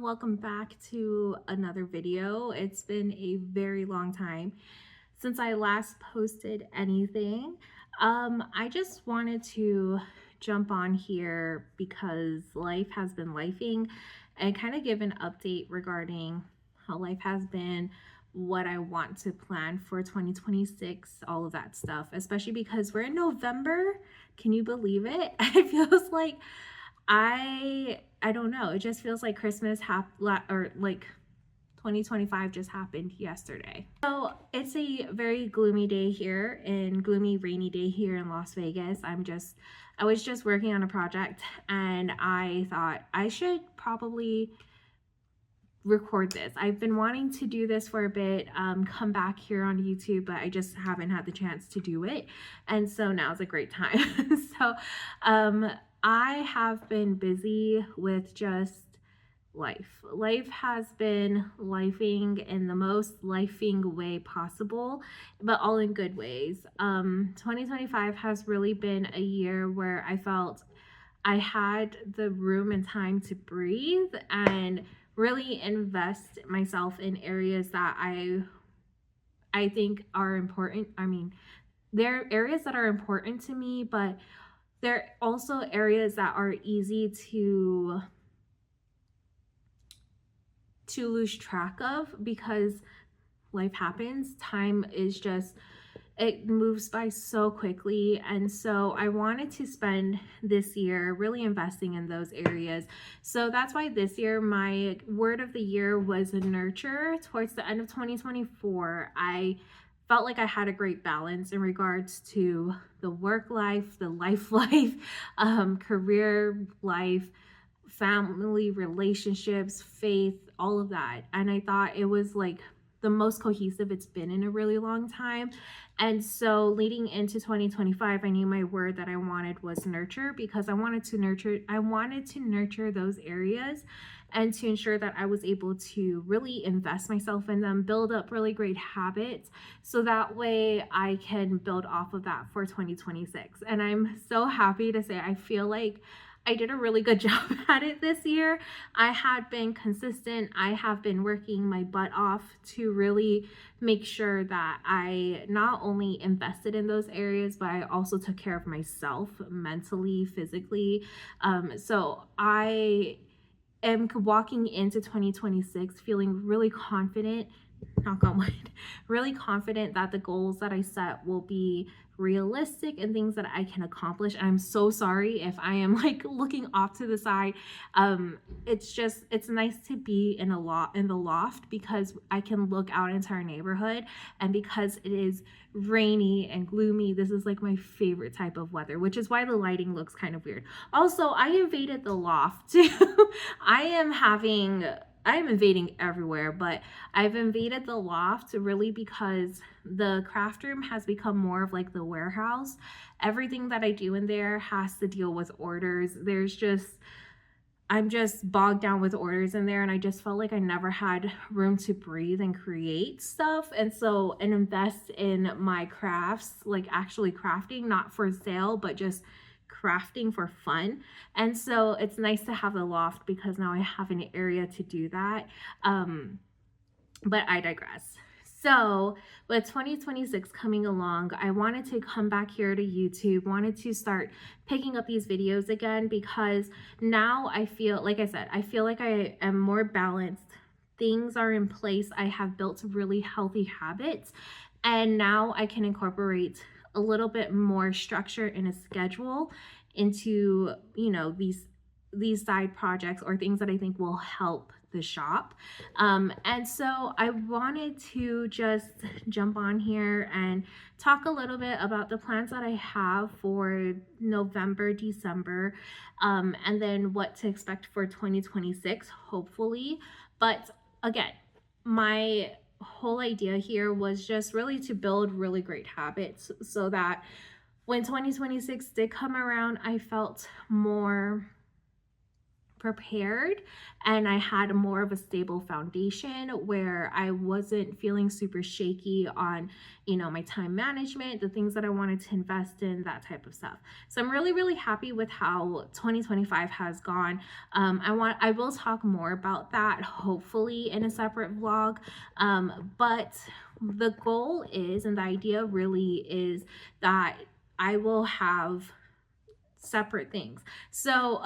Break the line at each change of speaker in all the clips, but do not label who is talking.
welcome back to another video. It's been a very long time since I last posted anything. I just wanted to jump on here because life has been lifing and kind of give an update regarding how life has been, what I want to plan for 2026, all of that stuff, especially because we're in November. Can you believe it? It feels like I don't know. It just feels like Christmas or like 2025 just happened yesterday. So it's a very gloomy day here and gloomy rainy day here in Las Vegas. I was just working on a project and I thought I should probably record this. I've been wanting to do this for a bit, come back here on YouTube, but I just haven't had the chance to do it. And so now's a great time. So I have been busy with just life. Life has been lifing in the most lifing way possible, but all in good ways. 2025 has really been a year where I felt I had the room and time to breathe and really invest myself in areas that I think are important. I mean, there are areas that are important to me, but there are also areas that are easy to lose track of because life happens. Time is just, it moves by so quickly. And so I wanted to spend this year really investing in those areas. So that's why this year my word of the year was nurture. Towards the end of 2024, I felt like I had a great balance in regards to the work life, the life life, career life, family relationships, faith, all of that. And I thought it was like the most cohesive it's been in a really long time. And so leading into 2025, I knew my word that I wanted was nurture, because I wanted to nurture those areas and to ensure that I was able to really invest myself in them, build up really great habits, so that way I can build off of that for 2026. And I'm so happy to say I feel like I did a really good job at it this year. I had been consistent. I have been working my butt off to really make sure that I not only invested in those areas, but I also took care of myself mentally, physically. So I am walking into 2026 feeling really confident, knock on wood, really confident that the goals that I set will be realistic and things that I can accomplish. And I'm so sorry if I am like looking off to the side. It's nice to be in the loft because I can look out into our neighborhood, and because it is rainy and gloomy, this is like my favorite type of weather, which is why the lighting looks kind of weird. Also, I invaded the loft too. I'm invading everywhere, but I've invaded the loft really because the craft room has become more of like the warehouse. Everything that I do in there has to deal with orders. I'm just bogged down with orders in there, and I just felt like I never had room to breathe and create stuff. And invest in my crafts, like actually crafting, not for sale, but just crafting for fun. And so it's nice to have the loft because now I have an area to do that. But I digress. So with 2026 coming along, I wanted to come back here to YouTube, wanted to start picking up these videos again, because now I feel, like I said, I feel like I am more balanced. Things are in place. I have built really healthy habits, and now I can incorporate a little bit more structure and a schedule into, these side projects or things that I think will help the shop. And so I wanted to just jump on here and talk a little bit about the plans that I have for November, December, and then what to expect for 2026, hopefully. But again, my whole idea here was just really to build really great habits so that when 2026 did come around, I felt more prepared and I had more of a stable foundation where I wasn't feeling super shaky on, my time management, the things that I wanted to invest in, that type of stuff. So I'm really, really happy with how 2025 has gone. I will talk more about that hopefully in a separate vlog. But the goal is, and the idea really is that I will have separate things. So,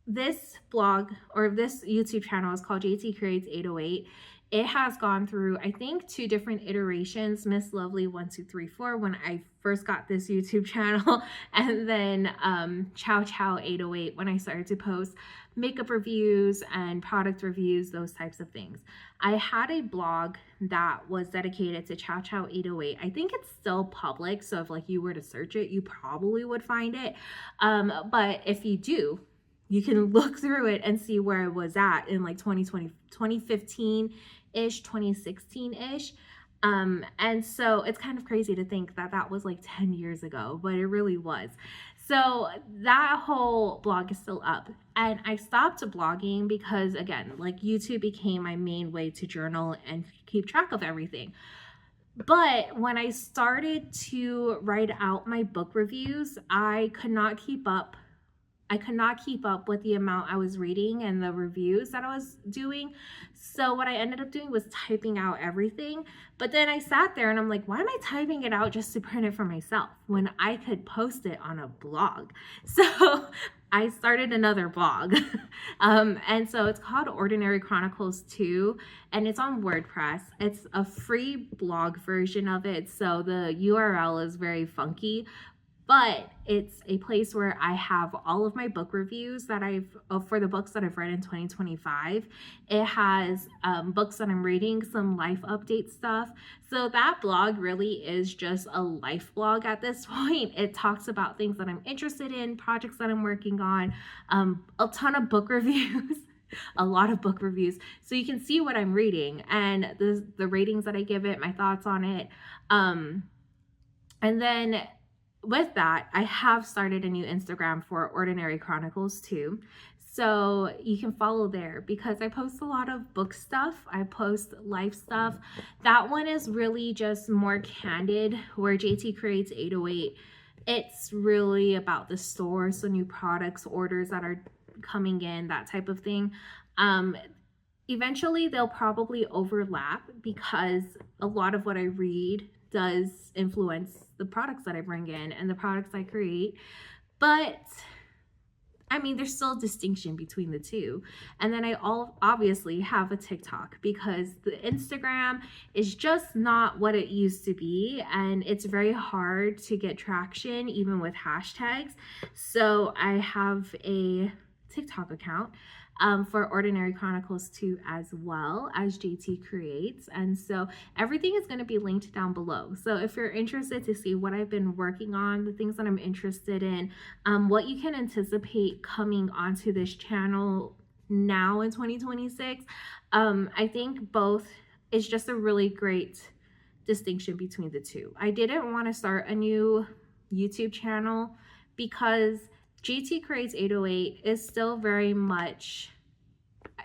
this blog or this YouTube channel is called JT Creates 808. It has gone through, I think, 2 different iterations, Miss Lovely 1234 when I first got this YouTube channel, and then Chow Chow 808 when I started to post makeup reviews and product reviews, those types of things. I had a blog that was dedicated to Chow Chow 808. I think it's still public, so if you were to search it, you probably would find it. But if you do, you can look through it and see where I was at in 2015-ish, 2016-ish. And so it's kind of crazy to think that that was 10 years ago, but it really was. So that whole blog is still up. And I stopped blogging because, again, YouTube became my main way to journal and keep track of everything. But when I started to write out my book reviews, I could not keep up with the amount I was reading and the reviews that I was doing. So what I ended up doing was typing out everything. But then I sat there and I'm like, why am I typing it out just to print it for myself when I could post it on a blog? So I started another blog. And so it's called Ordinary Chronicles 2, and it's on WordPress. It's a free blog version of it. So the URL is very funky, but it's a place where I have all of my book reviews that for the books that I've read in 2025. It has books that I'm reading, some life update stuff. So that blog really is just a life blog at this point. It talks about things that I'm interested in, projects that I'm working on, a ton of book reviews. A lot of book reviews, so you can see what I'm reading and the ratings that I give it, my thoughts on it. And then with that, I have started a new Instagram for Ordinary Chronicles 2. So you can follow there because I post a lot of book stuff. I post life stuff. That one is really just more candid, where JT Creates 808. It's really about the store, so new products, orders that are coming in, that type of thing. Eventually they'll probably overlap because a lot of what I read does influence the products that I bring in and the products I create. But I mean, there's still a distinction between the two. And then I obviously have a TikTok because the Instagram is just not what it used to be. And it's very hard to get traction even with hashtags. So I have a TikTok account for Ordinary Chronicles 2 as well as JT Creates. And so everything is going to be linked down below. So if you're interested to see what I've been working on, the things that I'm interested in, what you can anticipate coming onto this channel now in 2026, I think both is just a really great distinction between the two. I didn't want to start a new YouTube channel because JT Creates 808 is still very much,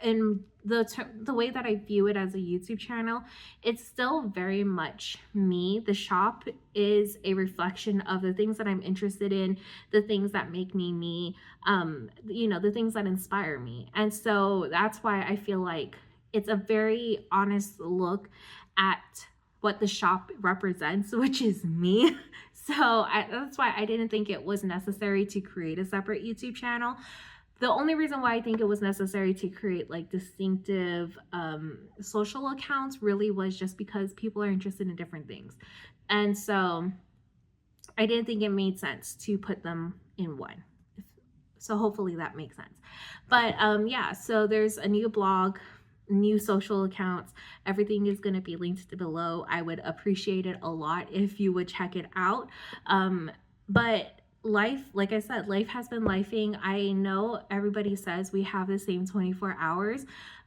in the way that I view it as a YouTube channel, it's still very much me. The shop is a reflection of the things that I'm interested in, the things that make me me, the things that inspire me. And so that's why I feel like it's a very honest look at what the shop represents, which is me. So that's why I didn't think it was necessary to create a separate YouTube channel. The only reason why I think it was necessary to create distinctive social accounts really was just because people are interested in different things. And so I didn't think it made sense to put them in one. So hopefully that makes sense. But yeah, so there's a new blog, new social accounts. Everything is going to be linked below. I would appreciate it a lot if you would check it out. But life, like I said, life has been lifing. I know everybody says we have the same 24 hours,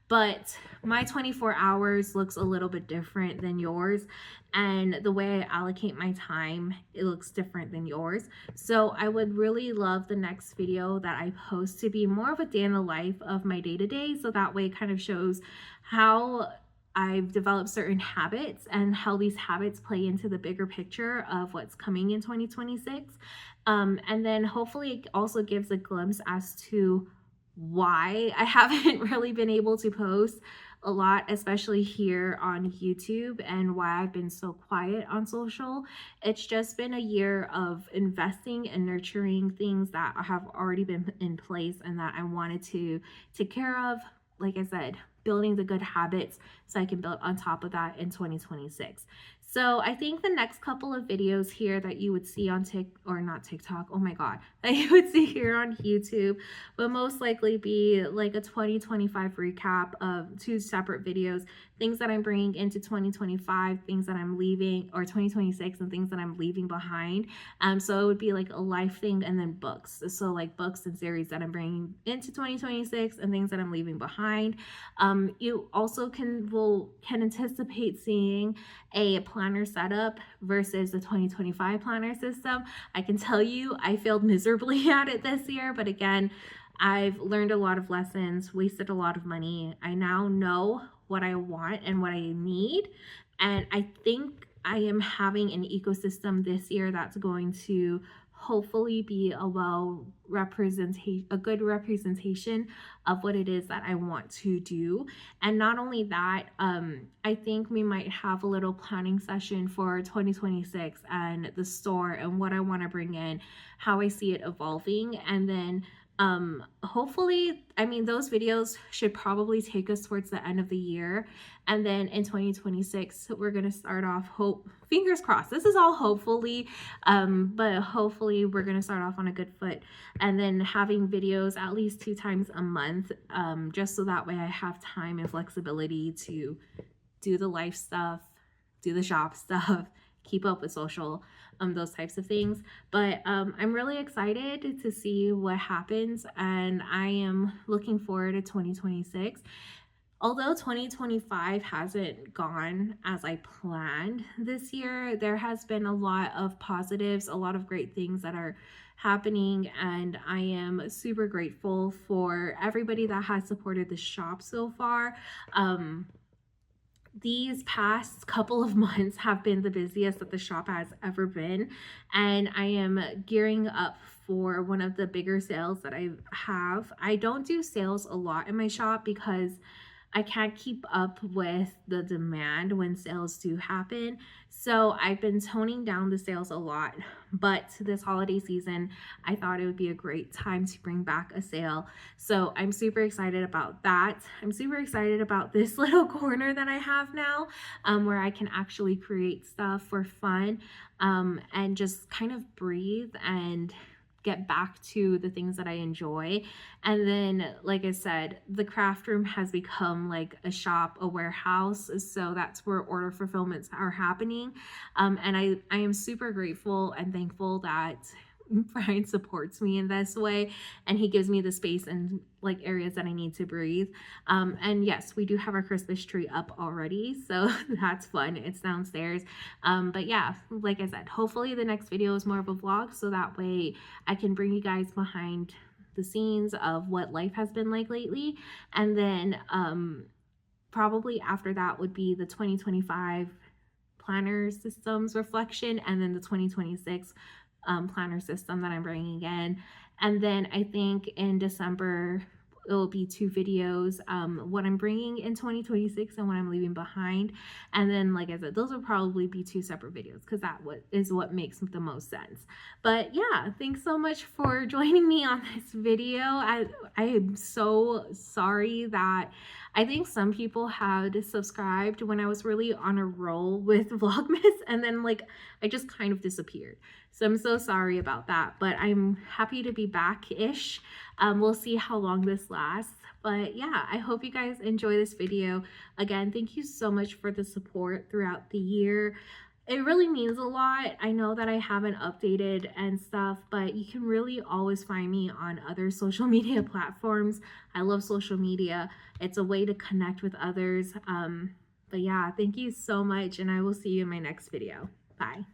but my 24 hours looks a little bit different than yours, and the way I allocate my time, it looks different than yours. So I would really love the next video that I post to be more of a day in the life of my day-to-day, so that way it kind of shows how I've developed certain habits and how these habits play into the bigger picture of what's coming in 2026. And then hopefully it also gives a glimpse as to why I haven't really been able to post a lot, especially here on YouTube, and why I've been so quiet on social. It's just been a year of investing and nurturing things that have already been in place and that I wanted to take care of. Like I said, building the good habits so I can build on top of that in 2026. So I think the next couple of videos here that you would see on TikTok, oh my God, that you would see here on YouTube would most likely be like a 2025 recap of 2 separate videos, things that I'm bringing into 2025, things that I'm leaving, or 2026, and things that I'm leaving behind. So it would be like a life thing, and then books. So like books and series that I'm bringing into 2026 and things that I'm leaving behind. You also can anticipate seeing a planner setup versus the 2025 planner system. I can tell you I failed miserably at it this year, but again, I've learned a lot of lessons, wasted a lot of money. I now know what I want and what I need, and I think I am having an ecosystem this year that's going to hopefully be a good representation of what it is that I want to do. And not only that, I think we might have a little planning session for 2026 and the store and what I want to bring in, how I see it evolving. And then hopefully, I mean, those videos should probably take us towards the end of the year. And then in 2026, we're going to start off, fingers crossed, this is all hopefully, but hopefully we're going to start off on a good foot, and then having videos at least 2 times a month, just so that way I have time and flexibility to do the life stuff, do the shop stuff, keep up with social, those types of things. But I'm really excited to see what happens, and I am looking forward to 2026. Although 2025 hasn't gone as I planned this year, there has been a lot of positives, a lot of great things that are happening, and I am super grateful for everybody that has supported the shop so far. These past couple of months have been the busiest that the shop has ever been, and I am gearing up for one of the bigger sales that I have. I don't do sales a lot in my shop because I can't keep up with the demand when sales do happen. So I've been toning down the sales a lot, but this holiday season, I thought it would be a great time to bring back a sale. So I'm super excited about that. I'm super excited about this little corner that I have now, where I can actually create stuff for fun, and just kind of breathe and get back to the things that I enjoy. And then, like I said, the craft room has become like a shop, a warehouse. So that's where order fulfillments are happening. And I am super grateful and thankful that Brian supports me in this way, and he gives me the space and like areas that I need to breathe. And yes, we do have our Christmas tree up already, so that's fun. It's downstairs. But yeah, like I said, hopefully the next video is more of a vlog, so that way I can bring you guys behind the scenes of what life has been like lately. And then probably after that would be the 2025 planner systems reflection, and then the 2026 planner system that I'm bringing in. And then I think in December it will be 2 videos, what I'm bringing in 2026 and what I'm leaving behind. And then, like I said, those will probably be 2 separate videos because that is what makes the most sense. But yeah, thanks so much for joining me on this video. I am so sorry that I think some people had subscribed when I was really on a roll with Vlogmas, and then like I just kind of disappeared. So I'm so sorry about that, but I'm happy to be back-ish. We'll see how long this lasts. But yeah, I hope you guys enjoy this video. Again, thank you so much for the support throughout the year. It really means a lot. I know that I haven't updated and stuff, but you can really always find me on other social media platforms. I love social media. It's a way to connect with others. But yeah, thank you so much, and I will see you in my next video. Bye.